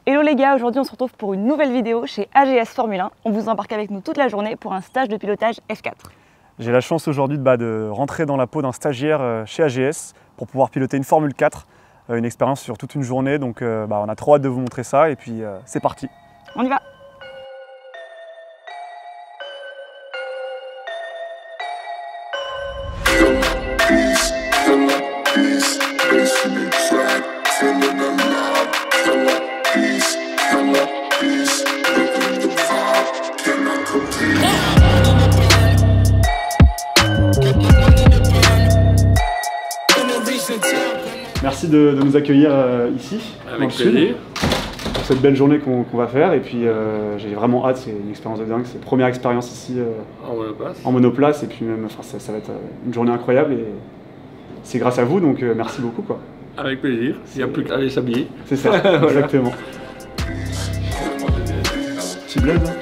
Hello les gars, aujourd'hui on se retrouve pour une nouvelle vidéo chez AGS Formule 1. On vous embarque avec nous toute la journée pour un stage de pilotage F4. J'ai la chance aujourd'hui de rentrer dans la peau d'un stagiaire chez AGS pour pouvoir piloter une Formule 4, une expérience sur toute une journée. Donc on a trop hâte de vous montrer ça et puis c'est parti. On y va! Merci de nous accueillir ici, avec plaisir, pour cette belle journée qu'on va faire. Et puis j'ai vraiment hâte, c'est une expérience de dingue, c'est la première expérience ici en monoplace. Et puis même, ça va être une journée incroyable et c'est grâce à vous, donc merci beaucoup quoi. Avec plaisir, il n'y a plus qu'à aller s'habiller. C'est ça, exactement. Petit bled, hein.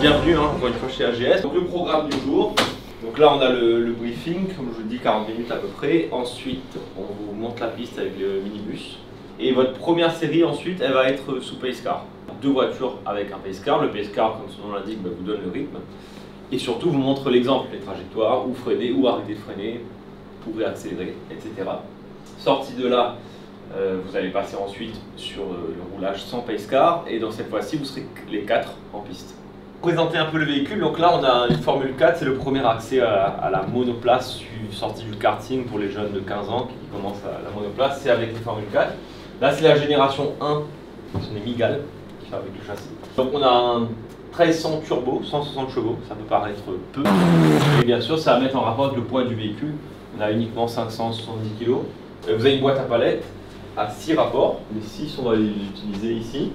Bienvenue encore une fois chez AGS. Donc le programme du jour, donc là on a le briefing, comme je vous dis 40 minutes à peu près. Ensuite on vous monte la piste avec le minibus. Et votre première série ensuite elle va être sous pace car. Deux voitures avec un pace car. Le pace car comme son nom l'indique vous donne le rythme. Et surtout vous montre l'exemple, les trajectoires, où freiner, où arrêter de freiner, pour réaccélérer, etc. Sortie de là, vous allez passer ensuite sur le roulage sans pace car. Et dans cette fois-ci vous serez les 4 en piste. Présenter un peu le véhicule, donc là on a une Formule 4, c'est le premier accès à la monoplace sortie du karting pour les jeunes de 15 ans qui commencent à la monoplace, c'est avec les Formule 4. Là c'est la génération 1, ce n'est Migal qui fait avec le châssis. Donc on a un 1300 turbo, 160 chevaux, ça peut paraître peu, et bien sûr ça va mettre en rapport avec le poids du véhicule. On a uniquement 570 kg. Vous avez une boîte à palettes à 6 rapports, les 6 on va les utiliser ici.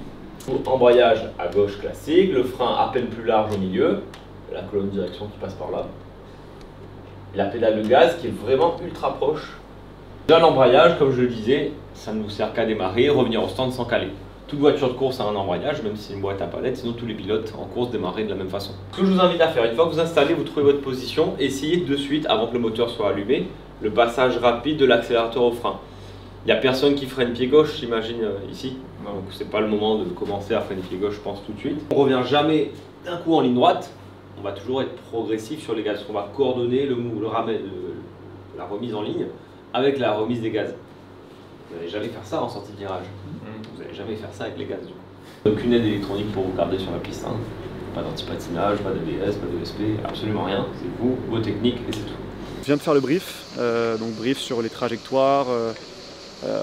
Embrayage à gauche classique, le frein à peine plus large au milieu, la colonne de direction qui passe par là, et la pédale de gaz qui est vraiment ultra proche. Dans l'embrayage, comme je le disais, ça ne nous sert qu'à démarrer et revenir au stand sans caler. Toute voiture de course a un embrayage, même si c'est une boîte à palettes, sinon tous les pilotes en course démarrent de la même façon. Ce que je vous invite à faire, une fois que vous installez, vous trouvez votre position, essayez de suite, avant que le moteur soit allumé, le passage rapide de l'accélérateur au frein. Il n'y a personne qui freine pied gauche, j'imagine, ici. Donc c'est pas le moment de commencer à freiner pied gauche, je pense, tout de suite. On revient jamais d'un coup en ligne droite. On va toujours être progressif sur les gaz. On va coordonner la remise en ligne avec la remise des gaz. Vous n'allez jamais faire ça en sortie de virage. Vous n'allez jamais faire ça avec les gaz. Du coup. Aucune aide électronique pour vous garder sur la piste. Hein. Pas d'anti-patinage, pas d'ABS, pas de SP, absolument rien. C'est vous, vos techniques et c'est tout. Je viens de faire le brief, donc brief sur les trajectoires.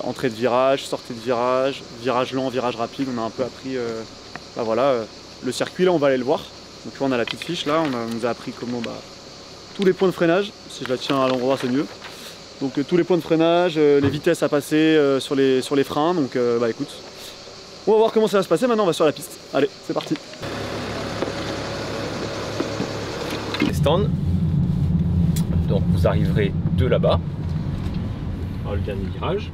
Entrée de virage, sortie de virage, virage lent, virage rapide, on a un peu appris le circuit, là on va aller le voir. Donc là on a la petite fiche là, on nous a appris comment tous les points de freinage, si je la tiens à l'endroit c'est mieux. Donc tous les points de freinage, les vitesses à passer sur les freins, donc écoute, on va voir comment ça va se passer, maintenant on va sur la piste. Allez, c'est parti. Les stands, donc vous arriverez de là-bas, le dernier virage.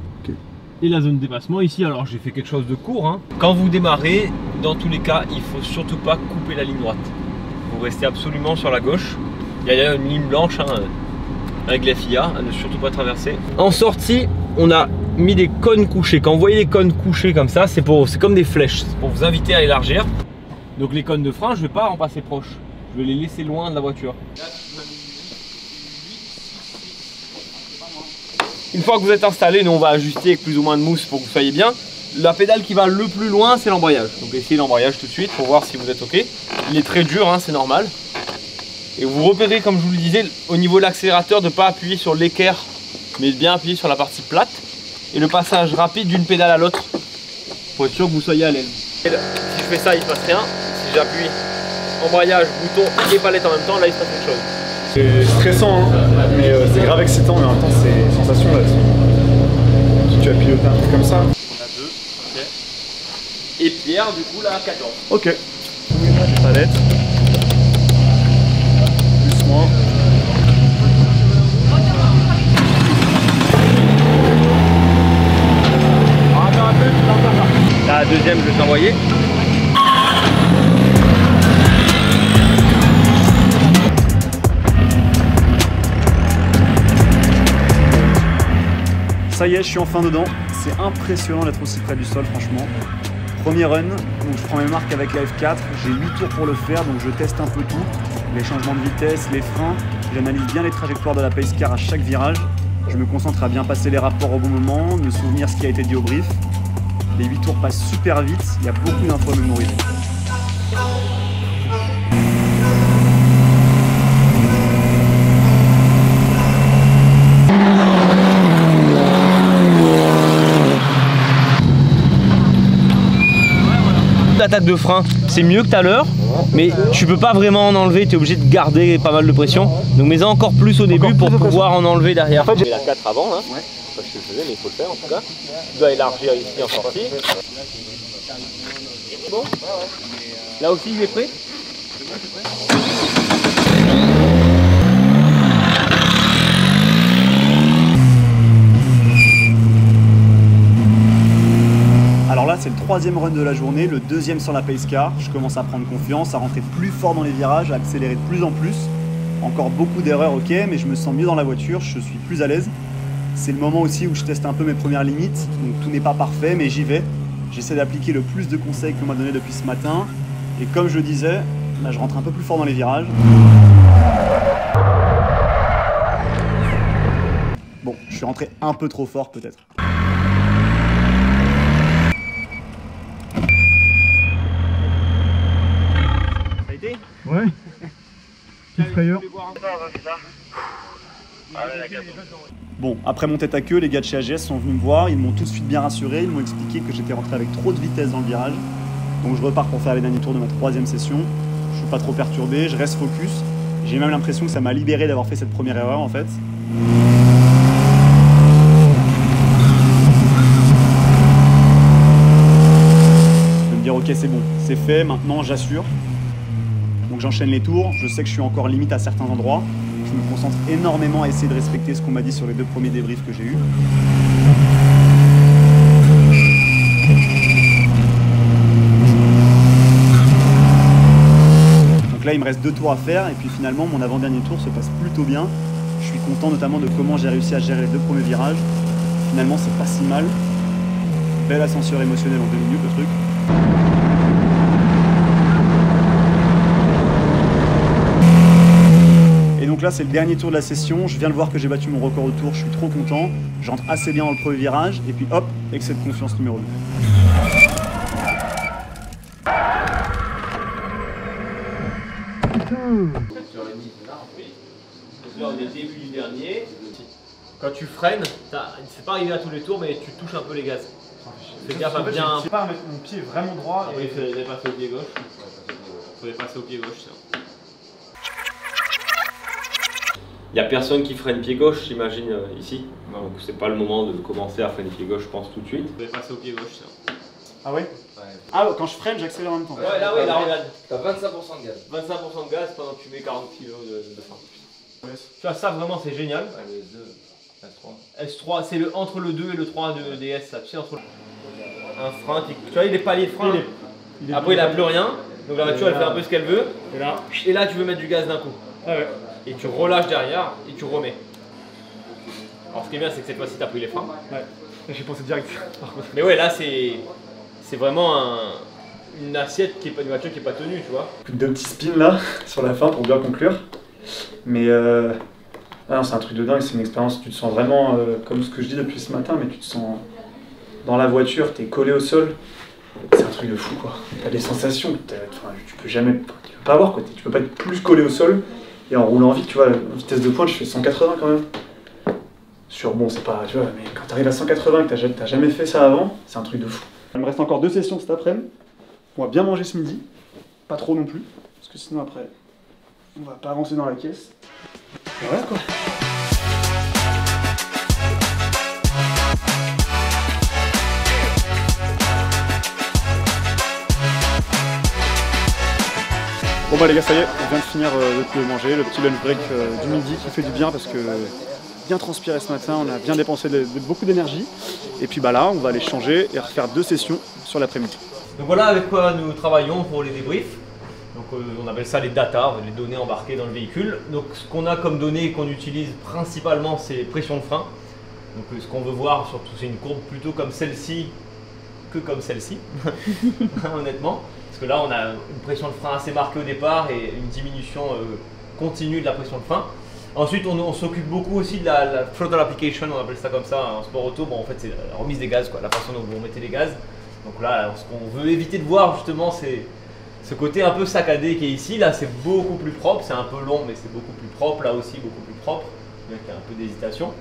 Et la zone de dépassement ici, alors j'ai fait quelque chose de court. Hein. Quand vous démarrez, dans tous les cas, il ne faut surtout pas couper la ligne droite. Vous restez absolument sur la gauche. Il y a une ligne blanche avec la FIA, à ne surtout pas traverser. En sortie, on a mis des cônes couchés. Quand vous voyez les cônes couchés comme ça, c'est comme des flèches. C'est pour vous inviter à élargir. Donc les cônes de frein, je ne vais pas en passer proche. Je vais les laisser loin de la voiture. Une fois que vous êtes installé, nous on va ajuster avec plus ou moins de mousse pour que vous soyez bien. La pédale qui va le plus loin, c'est l'embrayage. Donc essayez l'embrayage tout de suite pour voir si vous êtes ok. Il est très dur, hein, c'est normal. Et vous repérez, comme je vous le disais, au niveau de l'accélérateur, de ne pas appuyer sur l'équerre, mais de bien appuyer sur la partie plate. Et le passage rapide d'une pédale à l'autre, pour être sûr que vous soyez à l'aise. Si je fais ça, il ne se passe rien. Si j'appuie embrayage, bouton et palette en même temps, là il se passe quelque chose. C'est stressant, hein, mais c'est grave excitant, mais en même temps c'est une sensation là. Si tu as piloté un truc comme ça. On a 2, ok. Et Pierre, du coup, là, 14. Ok. Palette. Plus moins. La deuxième, je vais t'envoyer. ça y est, je suis enfin dedans. C'est impressionnant d'être aussi près du sol, franchement. Premier run, donc je prends mes marques avec la F4. J'ai 8 tours pour le faire, donc je teste un peu tout. Les changements de vitesse, les freins. J'analyse bien les trajectoires de la pace car à chaque virage. Je me concentre à bien passer les rapports au bon moment, me souvenir ce qui a été dit au brief. Les 8 tours passent super vite, il y a beaucoup d'infos à mémoriser. L'attaque de frein, c'est mieux que tout à l'heure, mais tu peux pas vraiment en enlever, tu es obligé de garder pas mal de pression. Donc mets-en encore plus au début pour pouvoir en enlever derrière. En fait, j'ai la 4 avant, là. Ouais. Pas ce que je faisais, mais il faut le faire en tout cas. Tu dois élargir ici en sortie. Bon. Là aussi, il est prêt. Alors là, c'est le 3e run de la journée, le 2e sur la pace car. Je commence à prendre confiance, à rentrer plus fort dans les virages, à accélérer de plus en plus. Encore beaucoup d'erreurs, ok, mais je me sens mieux dans la voiture, je suis plus à l'aise. C'est le moment aussi où je teste un peu mes premières limites, donc tout n'est pas parfait, mais j'y vais. J'essaie d'appliquer le plus de conseils qu'on m'a donné depuis ce matin. Et comme je disais, là je rentre un peu plus fort dans les virages. Bon, je suis rentré un peu trop fort peut-être. Ça a été ? Ouais. Petite frayeur. Bon, après mon tête à queue, les gars de chez AGS sont venus me voir, ils m'ont tout de suite bien rassuré, ils m'ont expliqué que j'étais rentré avec trop de vitesse dans le virage. Donc je repars pour faire les derniers tours de ma 3e session. Je suis pas trop perturbé, je reste focus. J'ai même l'impression que ça m'a libéré d'avoir fait cette première erreur en fait. Je vais me dire ok c'est bon, c'est fait, maintenant j'assure. Donc j'enchaîne les tours, je sais que je suis encore limite à certains endroits. Je me concentre énormément à essayer de respecter ce qu'on m'a dit sur les 2 premiers débriefs que j'ai eus. Donc là il me reste 2 tours à faire et puis finalement mon avant-dernier tour se passe plutôt bien. Je suis content notamment de comment j'ai réussi à gérer les 2 premiers virages. Finalement c'est pas si mal. Belle ascenseur émotionnelle en 2 minutes le truc. Donc là c'est le dernier tour de la session, je viens de voir que j'ai battu mon record au tour, je suis trop content, j'entre assez bien dans le premier virage et puis hop, excès de confiance numéro 2. Au début du dernier, quand tu freines, c'est pas arrivé à tous les tours mais tu touches un peu les gaz. Fais gaffe à bien. Je sais pas mettre mon pied vraiment droit. Oui, il faudrait passer au pied gauche. Il faudrait passer au pied gauche. Il n'y a personne qui freine pied gauche, j'imagine, ici. Donc c'est pas le moment de commencer à freiner pied gauche, je pense, tout de suite. Vous pouvez passer au pied gauche. Ah ouais? Ah, quand je freine, j'accélère en même temps. Ouais, là, regarde. T'as 25% de gaz. 25% de gaz pendant que tu mets 40 kg de frein. Tu vois, ça vraiment, c'est génial. Le 2, S3, c'est entre le 2 et le 3 de DS, ça. Tu sais, entre un frein, tu vois, il est paliers de frein. Après, il n'a plus rien. Donc la voiture, elle fait un peu ce qu'elle veut. Et là, tu veux mettre du gaz d'un coup. Ah ouais. Et tu relâches derrière et tu remets. Alors ce qui est bien c'est que cette fois-ci tu as pris les freins. Ouais, j'ai pensé direct. Mais ouais là c'est vraiment une assiette qui est pas une voiture qui est pas tenue tu vois. 2 petits spins là sur la fin pour bien conclure. Mais ah c'est un truc de dingue, c'est une expérience, tu te sens vraiment comme ce que je dis depuis ce matin, mais tu te sens dans la voiture, t'es collé au sol. C'est un truc de fou quoi. T'as des sensations que tu peux pas avoir quoi. Tu peux pas être plus collé au sol. Et en roulant vite, tu vois, vitesse de pointe, je fais 180 quand même. Bon, c'est pas, tu vois, mais quand t'arrives à 180 et que t'as jamais fait ça avant, c'est un truc de fou. Il me reste encore 2 sessions cet après-midi. On va bien manger ce midi. Pas trop non plus, parce que sinon après, on va pas avancer dans la caisse. Et voilà quoi. Bon bah les gars, ça y est, on vient de finir de manger, le petit lunch break du midi qui fait du bien parce que bien transpiré ce matin, on a bien dépensé beaucoup d'énergie. Et puis bah là, on va aller changer et refaire 2 sessions sur l'après-midi. Donc voilà avec quoi nous travaillons pour les débriefs. Donc on appelle ça les data, les données embarquées dans le véhicule. Donc ce qu'on a comme données qu'on utilise principalement c'est pression de frein. Donc ce qu'on veut voir surtout, c'est une courbe plutôt comme celle-ci que comme celle-ci, honnêtement. Parce que là, on a une pression de frein assez marquée au départ et une diminution continue de la pression de frein. Ensuite, on s'occupe beaucoup aussi de la throttle application, on appelle ça comme ça en sport auto. Bon, en fait, c'est la remise des gaz, quoi, la façon dont vous remettez les gaz. Donc là, ce qu'on veut éviter de voir justement, c'est ce côté un peu saccadé qui est ici. Là, c'est beaucoup plus propre, c'est un peu long, mais c'est beaucoup plus propre. Là aussi, beaucoup plus propre, bien qu'il y ait un peu d'hésitation.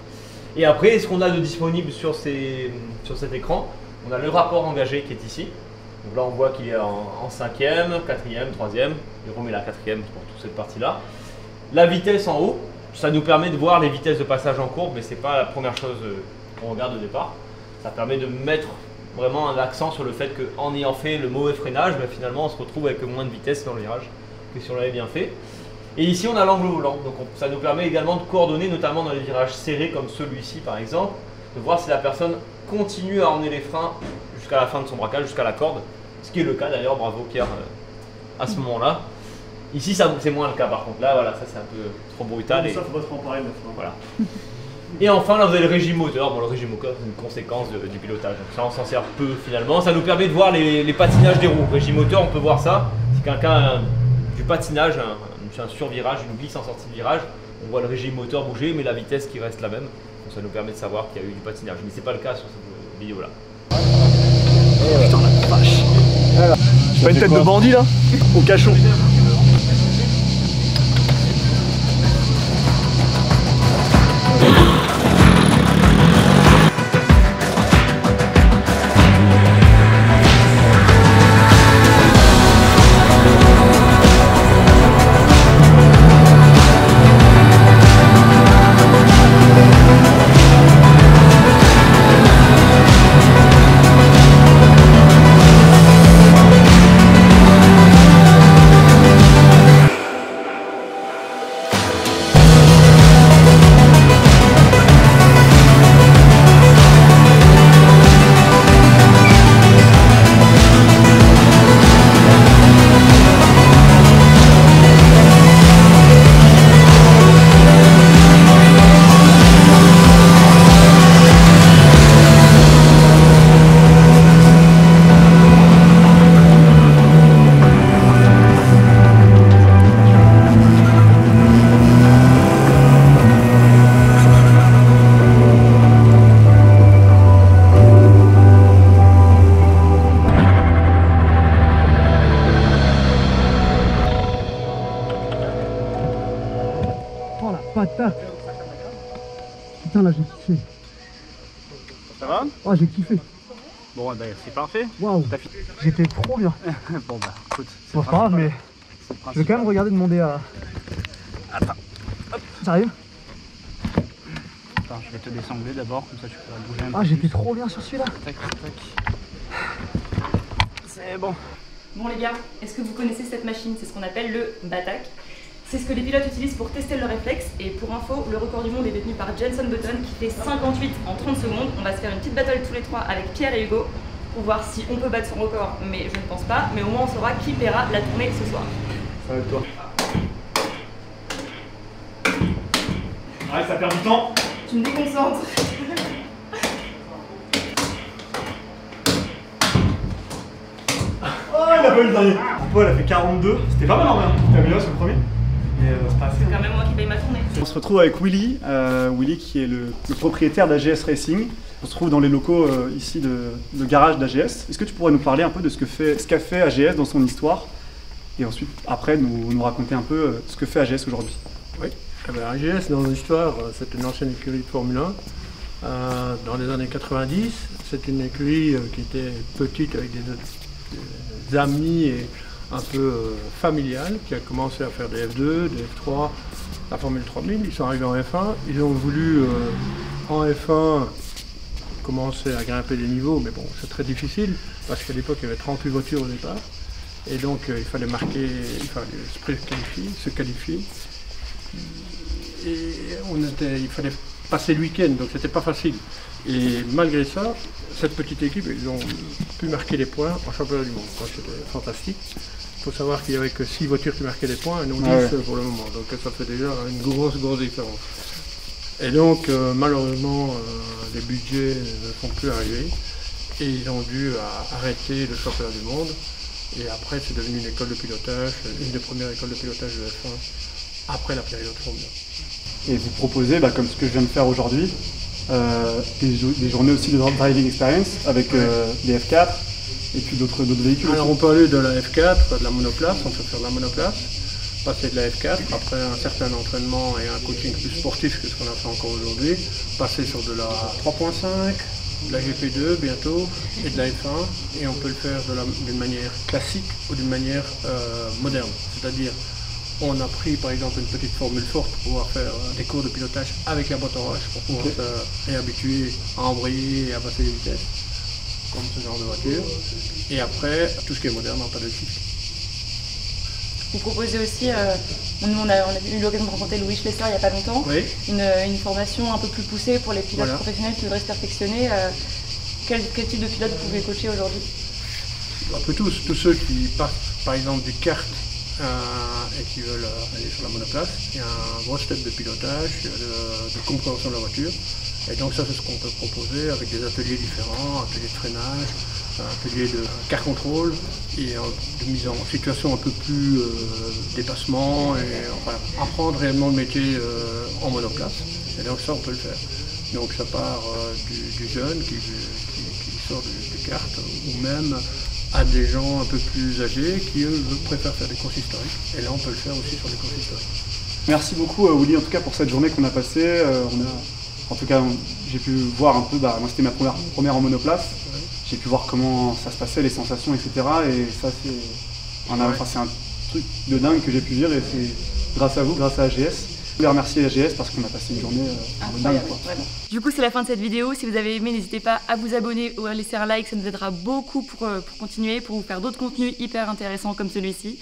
Et après, ce qu'on a de disponible sur cet écran, on a le rapport engagé qui est ici. Donc là, on voit qu'il est en 5e, 4e, 3e. Il remet la 4e pour toute cette partie-là. La vitesse en haut, ça nous permet de voir les vitesses de passage en courbe, mais ce n'est pas la première chose qu'on regarde au départ. Ça permet de mettre vraiment un accent sur le fait qu'en ayant fait le mauvais freinage, ben finalement on se retrouve avec moins de vitesse dans le virage que si on l'avait bien fait. Et ici on a l'angle volant, donc ça nous permet également de coordonner, notamment dans les virages serrés comme celui-ci par exemple, de voir si la personne continue à emmener les freins jusqu'à la fin de son braquage, jusqu'à la corde, ce qui est le cas d'ailleurs, bravo Pierre, à ce moment-là. Ici c'est moins le cas par contre, là voilà, ça c'est un peu trop brutal. Ça, faut pas se comparer de voilà. Et enfin, là vous avez le régime moteur. Bon, le régime moteur, c'est une conséquence du pilotage. Donc ça, on s'en sert peu finalement. Ça nous permet de voir les patinages des roues. Régime moteur, on peut voir ça. Si quelqu'un a du patinage, un survirage, une glisse en sortie de virage, on voit le régime moteur bouger, mais la vitesse qui reste la même. Donc ça nous permet de savoir qu'il y a eu du patinage. Mais c'est pas le cas sur cette vidéo-là. Putain la vache. C'est pas une tête de bandit là? Au cachot. patate. Putain, là, j'ai kiffé. Ça va? Oh, j'ai kiffé. Bon, bah, c'est parfait. Waouh, j'étais trop bien. Bon, bah, écoute. Bon, c'est pas grave, mais je vais quand même regarder demander à... Attends. Hop, j'arrive. Attends, je vais te désangler d'abord, comme ça tu pourras bouger un peu. Ah, j'étais trop bien sur celui-là. Tac, tac. C'est bon. Bon les gars, est-ce que vous connaissez cette machine? C'est ce qu'on appelle le BATAC. C'est ce que les pilotes utilisent pour tester leur réflexe. Et pour info, le record du monde est détenu par Jenson Button qui fait 58 en 30 secondes. On va se faire une petite battle tous les trois avec Pierre et Hugo pour voir si on peut battre son record, mais je ne pense pas. Mais au moins on saura qui paiera la tournée ce soir. Ça va être toi. Ouais, ça perd du temps. Tu me déconcentres. Oh, il a pas eu le dernier. Paul a fait 42. C'était pas mal en vrai. T'as vu là sur le premier? Mais c'est pas assez. C'est quand même moi qui paye ma tournée. On se retrouve avec Willy. Willy qui est le propriétaire d'AGS Racing. On se trouve dans les locaux ici de garage d'AGS. Est-ce que tu pourrais nous parler un peu de ce qu'a fait AGS dans son histoire? Et ensuite, après, nous raconter un peu ce que fait AGS aujourd'hui. Oui, AGS dans l'histoire, c'est une ancienne écurie de Formule 1. Dans les années 90, c'est une écurie qui était petite avec des amis et un peu familiale, qui a commencé à faire des F2, des F3, la Formule 3000. Ils sont arrivés en F1. Ils ont voulu en F1 commencer à grimper des niveaux, mais bon, c'est très difficile parce qu'à l'époque il y avait 38 voitures au départ. Et donc il fallait se qualifier. Et il fallait passer le week-end, donc c'était pas facile. Et malgré ça, cette petite équipe, ils ont pu marquer des points en championnat du monde. C'était fantastique. Il faut savoir qu'il n'y avait que 6 voitures qui marquaient des points et non 10 pour le moment. Donc ça fait déjà une grosse différence. Et donc malheureusement les budgets ne sont plus arrivés et ils ont dû arrêter le championnat du monde. Et après c'est devenu une école de pilotage, une des premières écoles de pilotage de F1 après la période Formule 1. Et vous proposez, comme ce que je viens de faire aujourd'hui, des journées aussi de driving experience avec les F4 et puis d'autres véhicules. Alors on peut aller de la F4, de la monoplace, on peut faire de la monoplace, passer de la F4, après un certain entraînement et un coaching plus sportif que ce qu'on a fait encore aujourd'hui, passer sur de la 3.5, de la GP2 bientôt et de la F1, et on peut le faire d'une manière classique ou d'une manière moderne, c'est-à-dire on a pris par exemple une petite formule forte pour pouvoir faire des cours de pilotage avec la boîte en roche pour pouvoir se réhabituer à embrayer et à passer les vitesses, comme ce genre de voiture. Et après, tout ce qui est moderne en paddle cycle. Vous proposez aussi, on a eu l'occasion de rencontrer Louis Schlesser il n'y a pas longtemps, oui. une formation un peu plus poussée pour les pilotes professionnels qui voudraient se perfectionner. Quel type de pilote vous pouvez coacher aujourd'hui? Un peu tous ceux qui partent par exemple du kart et qui veulent aller sur la monoplace. Il y a un gros step de pilotage, de compréhension de la voiture. Et donc ça c'est ce qu'on peut proposer avec des ateliers différents, ateliers de freinage, ateliers de car control et de mise en situation un peu plus dépassement et enfin, apprendre réellement le métier en monoplace. Et donc ça on peut le faire. Donc ça part du jeune qui sort du kart ou même à des gens un peu plus âgés qui eux préfèrent faire des courses historiques. Et là on peut le faire aussi sur les courses historiques. Merci beaucoup Willy en tout cas pour cette journée qu'on a passée. En tout cas j'ai pu voir un peu, moi c'était ma première en monoplace. Ouais. J'ai pu voir comment ça se passait, les sensations, etc. Et ça c'est un truc de dingue que j'ai pu vivre et c'est grâce à vous, grâce à AGS. Je voulais remercier AGS parce qu'on a passé une journée dingue. Du coup c'est la fin de cette vidéo. Si vous avez aimé, n'hésitez pas à vous abonner ou à laisser un like, ça nous aidera beaucoup pour continuer, pour vous faire d'autres contenus hyper intéressants comme celui-ci.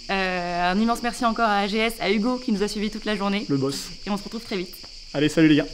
Un immense merci encore à AGS, à Hugo qui nous a suivis toute la journée. Le boss. Et on se retrouve très vite. Allez, salut les gars.